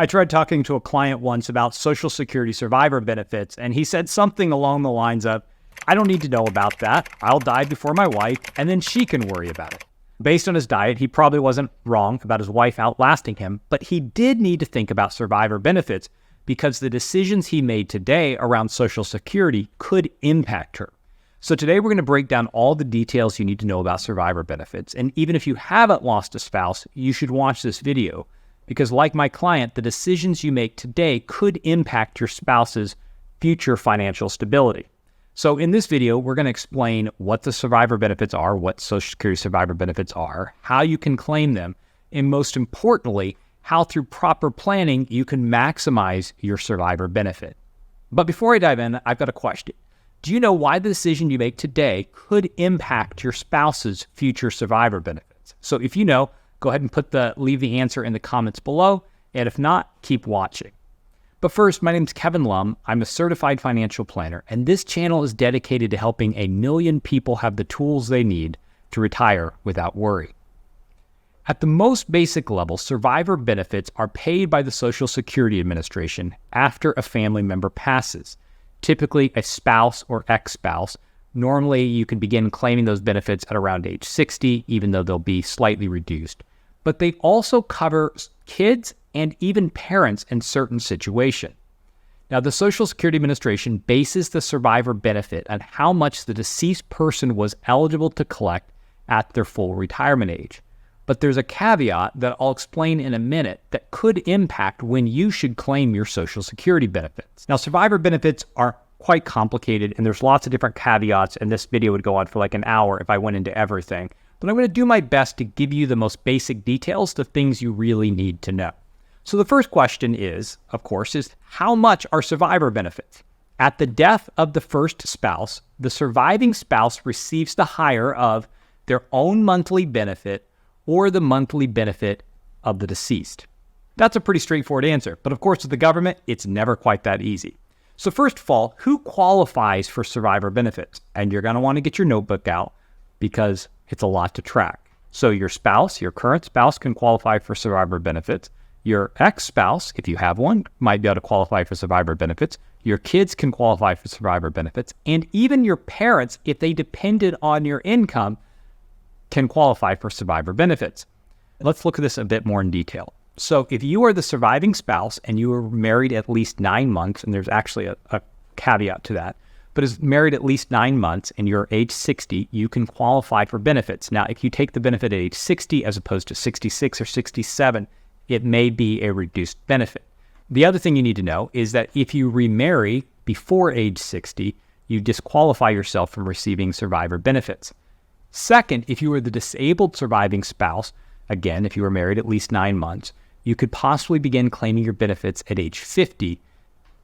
I tried talking to a client once about Social Security survivor benefits, and he said something along the lines of, I don't need to know about that. I'll die before my wife, and then she can worry about it. Based on his diet, he probably wasn't wrong about his wife outlasting him, but he did need to think about survivor benefits because the decisions he made today around Social Security could impact her. So today we're going to break down all the details you need to know about survivor benefits. And even if you haven't lost a spouse, you should watch this video because, like my client, the decisions you make today could impact your spouse's future financial stability. So in this video, we're going to explain what the survivor benefits are, what Social Security survivor benefits are, how you can claim them, and most importantly, how through proper planning you can maximize your survivor benefit. But before I dive in, I've got a question. Do you know why the decision you make today could impact your spouse's future survivor benefits? So if you know, go ahead and leave the answer in the comments below, and if not, keep watching. But first, my name is Kevin Lum. I'm a certified financial planner, and this channel is dedicated to helping 1 million people have the tools they need to retire without worry. At the most basic level, survivor benefits are paid by the Social Security Administration after a family member passes, typically a spouse or ex-spouse. Normally, you can begin claiming those benefits at around age 60, even though they'll be slightly reduced. But they also cover kids and even parents in certain situations. Now, the Social Security Administration bases the survivor benefit on how much the deceased person was eligible to collect at their full retirement age. But there's a caveat that I'll explain in a minute that could impact when you should claim your Social Security benefits. Now, survivor benefits are quite complicated, and there's lots of different caveats, and this video would go on for like an hour if I went into everything. But I'm going to do my best to give you the most basic details, the things you really need to know. So the first question is, of course, is how much are survivor benefits? At the death of the first spouse, the surviving spouse receives the higher of their own monthly benefit or the monthly benefit of the deceased. That's a pretty straightforward answer, but of course with the government, it's never quite that easy. So first of all, who qualifies for survivor benefits? And you're going to want to get your notebook out because it's a lot to track. So your spouse, your current spouse, can qualify for survivor benefits. Your ex-spouse, if you have one, might be able to qualify for survivor benefits. Your kids can qualify for survivor benefits. And even your parents, if they depended on your income, can qualify for survivor benefits. Let's look at this a bit more in detail. So if you are the surviving spouse and you were married at least 9 months, and there's actually a caveat to that, but is married at least 9 months and you're age 60, you can qualify for benefits. Now, if you take the benefit at age 60 as opposed to 66 or 67, it may be a reduced benefit. The other thing you need to know is that if you remarry before age 60, you disqualify yourself from receiving survivor benefits. Second, if you were the disabled surviving spouse, again, if you were married at least 9 months, you could possibly begin claiming your benefits at age 50.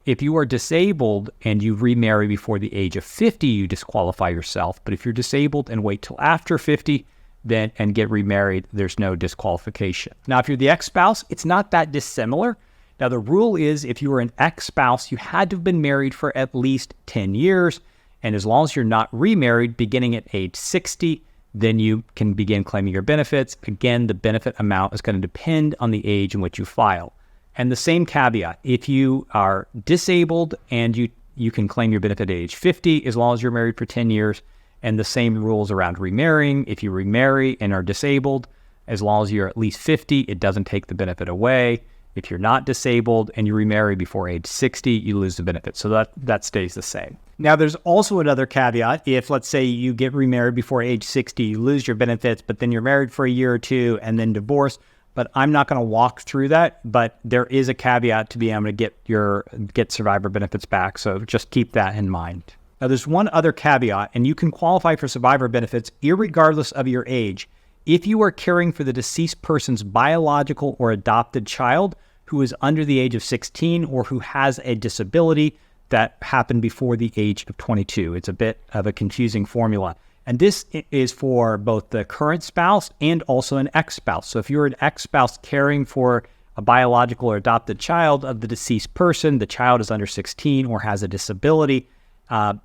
If you are disabled and you remarry before the age of 50, you disqualify yourself. But if you're disabled and wait till after 50, then and get remarried, there's no disqualification. Now, if you're the ex-spouse, it's not that dissimilar. Now, the rule is if you were an ex-spouse, you had to have been married for at least 10 years. And as long as you're not remarried beginning at age 60, then you can begin claiming your benefits. Again, the benefit amount is going to depend on the age in which you file. And the same caveat, if you are disabled and you can claim your benefit at age 50 as long as you're married for 10 years. And the same rules around remarrying. If you remarry and are disabled, as long as you're at least 50, it doesn't take the benefit away. If you're not disabled and you remarry before age 60, you lose the benefit. So that stays the same. Now, there's also another caveat. If, let's say, you get remarried before age 60, you lose your benefits, but then you're married for a year or two and then divorce. But I'm not going to walk through that, but there is a caveat to being able to get survivor benefits back. So just keep that in mind. Now, there's one other caveat, and you can qualify for survivor benefits irregardless of your age if you are caring for the deceased person's biological or adopted child who is under the age of 16 or who has a disability that happened before the age of 22. It's a bit of a confusing formula. And this is for both the current spouse and also an ex-spouse. So if you're an ex-spouse caring for a biological or adopted child of the deceased person, the child is under 16 or has a disability,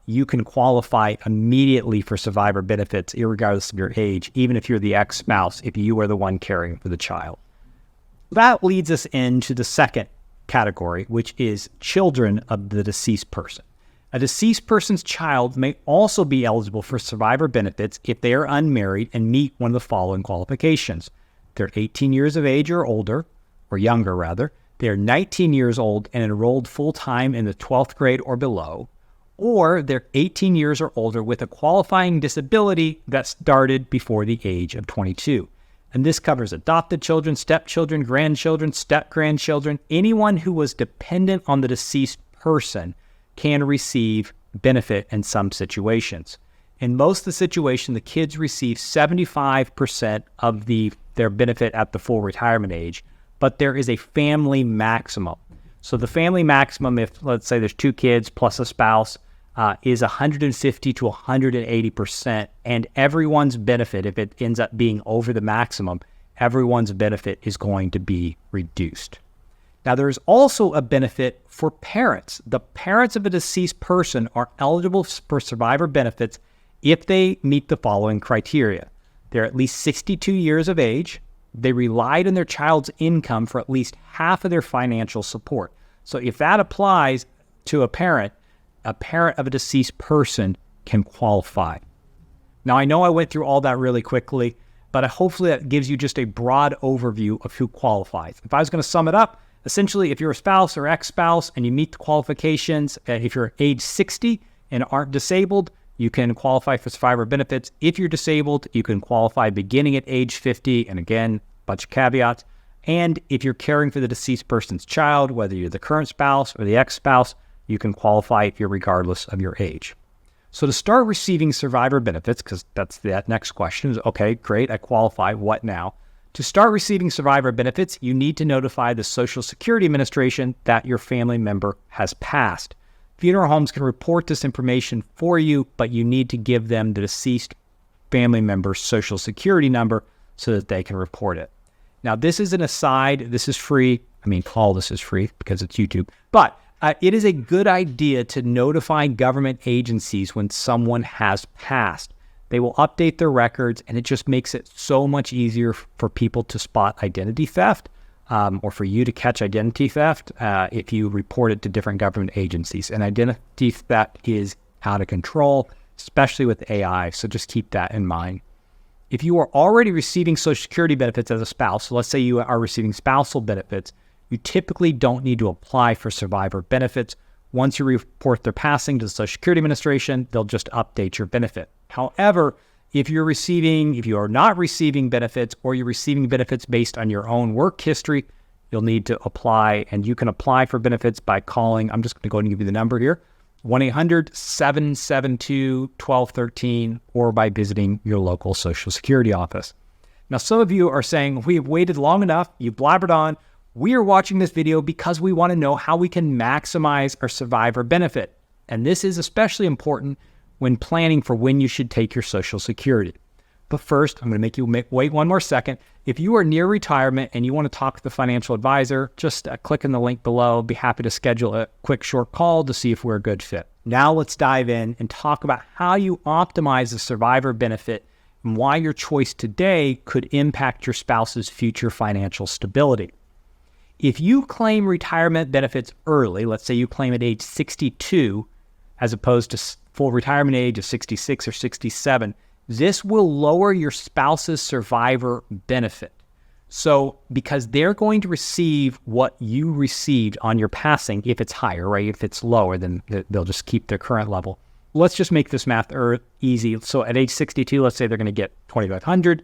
you can qualify immediately for survivor benefits, irregardless of your age, even if you're the ex-spouse, if you are the one caring for the child. That leads us into the second category, which is children of the deceased person. A deceased person's child may also be eligible for survivor benefits if they are unmarried and meet one of the following qualifications. They're 18 years of age or older, or younger rather. They are 19 years old and enrolled full-time in the 12th grade or below, or they're 18 years or older with a qualifying disability that started before the age of 22. And this covers adopted children, stepchildren, grandchildren, step-grandchildren. Anyone who was dependent on the deceased person can receive benefit in some situations. In most of the situations, the kids receive 75% of their benefit at the full retirement age, but there is a family maximum. So the family maximum, if let's say there's 2 kids plus a spouse, is 150 to 180%, and everyone's benefit, if it ends up being over the maximum, everyone's benefit is going to be reduced. Now, there's also a benefit for parents. The parents of a deceased person are eligible for survivor benefits if they meet the following criteria. They're at least 62 years of age. They relied on their child's income for at least half of their financial support. So if that applies to a parent of a deceased person can qualify. Now, I know I went through all that really quickly, but hopefully that gives you just a broad overview of who qualifies. If I was going to sum it up, essentially, if you're a spouse or ex-spouse and you meet the qualifications, if you're age 60 and aren't disabled, you can qualify for survivor benefits. If you're disabled, you can qualify beginning at age 50, and again, bunch of caveats. And if you're caring for the deceased person's child, whether you're the current spouse or the ex-spouse, you can qualify if you're regardless of your age. So to start receiving survivor benefits, because that's that next question is, okay, great, I qualify, what now? To start receiving survivor benefits, you need to notify the Social Security Administration that your family member has passed. Funeral homes can report this information for you, but you need to give them the deceased family member's Social Security number so that they can report it. Now, this is an aside. This is free. I mean, all this is free because it's YouTube. But it is a good idea to notify government agencies when someone has passed. They will update their records, and it just makes it so much easier for people to spot identity theft, or for you to catch identity theft if you report it to different government agencies. And identity theft is out of control, especially with AI, so just keep that in mind. If you are already receiving Social Security benefits as a spouse, so let's say you are receiving spousal benefits, you typically don't need to apply for survivor benefits. Once you report their passing to the Social Security Administration, they'll just update your benefit. However, if you are not receiving benefits, or you're receiving benefits based on your own work history, you'll need to apply, and you can apply for benefits by calling, I'm just going to go ahead and give you the number here, 1-800-772-1213, or by visiting your local Social Security office. Now, some of you are saying, we have waited long enough, you blabbered on. We are watching this video because we want to know how we can maximize our survivor benefit. And this is especially important when planning for when you should take your Social Security. But first, I'm going to make you wait one more second. If you are near retirement and you want to talk to the financial advisor, just click on the link below. Be happy to schedule a quick short call to see if we're a good fit. Now let's dive in and talk about how you optimize the survivor benefit and why your choice today could impact your spouse's future financial stability. If you claim retirement benefits early, let's say you claim at age 62, as opposed to full retirement age of 66 or 67, this will lower your spouse's survivor benefit. So, because they're going to receive what you received on your passing, if it's higher, right? If it's lower, then they'll just keep their current level. Let's just make this math easy. So at age 62, let's say they're going to get $2,500.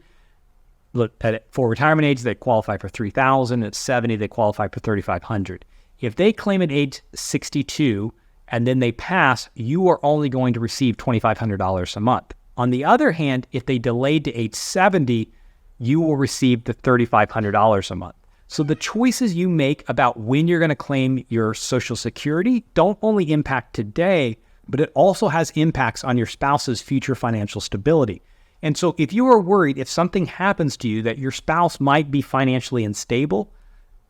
Look, at full retirement age, they qualify for $3,000. At 70, they qualify for $3,500. If they claim at age 62 and then they pass, you are only going to receive $2,500 a month. On the other hand, if they delayed to age 70, you will receive the $3,500 a month. So the choices you make about when you're going to claim your Social Security don't only impact today, but it also has impacts on your spouse's future financial stability. And so if you are worried if something happens to you that your spouse might be financially unstable,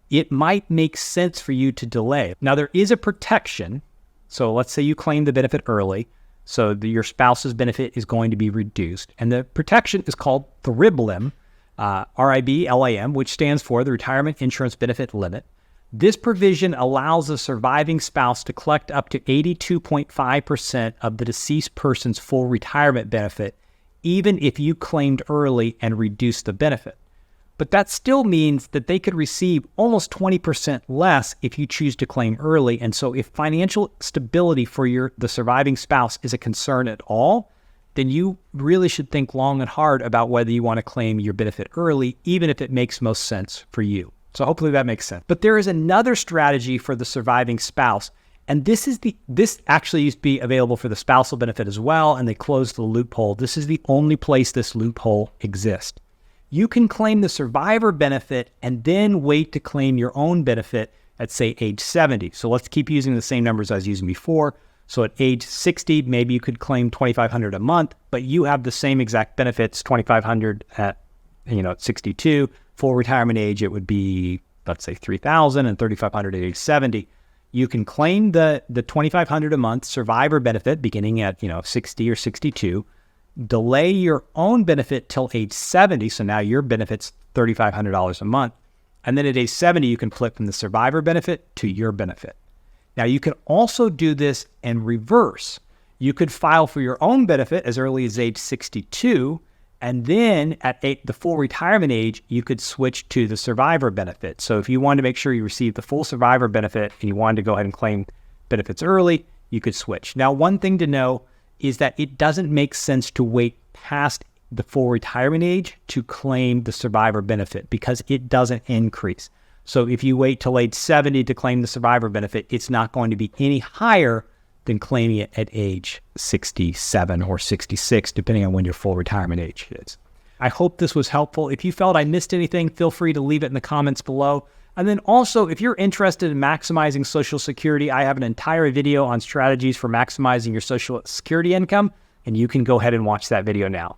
it might make sense for you to delay. Now, there is a protection. So let's say you claim the benefit early, so your spouse's benefit is going to be reduced. And the protection is called the RIBLIM, RIBLIM, which stands for the Retirement Insurance Benefit Limit. This provision allows the surviving spouse to collect up to 82.5% of the deceased person's full retirement benefit, even if you claimed early and reduced the benefit. But that still means that they could receive almost 20% less if you choose to claim early. And so if financial stability for the surviving spouse is a concern at all, then you really should think long and hard about whether you want to claim your benefit early, even if it makes most sense for you. So hopefully that makes sense. But there is another strategy for the surviving spouse. And this actually used to be available for the spousal benefit as well, and they closed the loophole. This is the only place this loophole exists. You can claim the survivor benefit and then wait to claim your own benefit at, say, age 70. So let's keep using the same numbers I was using before. So at age 60, maybe you could claim $2,500 a month, but you have the same exact benefits, $2,500 at 62. Full retirement age, it would be, let's say, $3,000 and $3,500 at age 70. You can claim the $2,500 a month survivor benefit beginning at 60 or 62. Delay your own benefit till age 70, so now your benefit's $3,500 a month. And then at age 70, you can flip from the survivor benefit to your benefit. Now, you can also do this in reverse. You could file for your own benefit as early as age 62, and then at the full retirement age, you could switch to the survivor benefit. So if you wanted to make sure you received the full survivor benefit and you wanted to go ahead and claim benefits early, you could switch. Now, one thing to know is that it doesn't make sense to wait past the full retirement age to claim the survivor benefit because it doesn't increase. So if you wait till age 70 to claim the survivor benefit, it's not going to be any higher than claiming it at age 67 or 66, depending on when your full retirement age is. I hope this was helpful. If you felt I missed anything, feel free to leave it in the comments below. And then also, if you're interested in maximizing Social Security, I have an entire video on strategies for maximizing your Social Security income, and you can go ahead and watch that video now.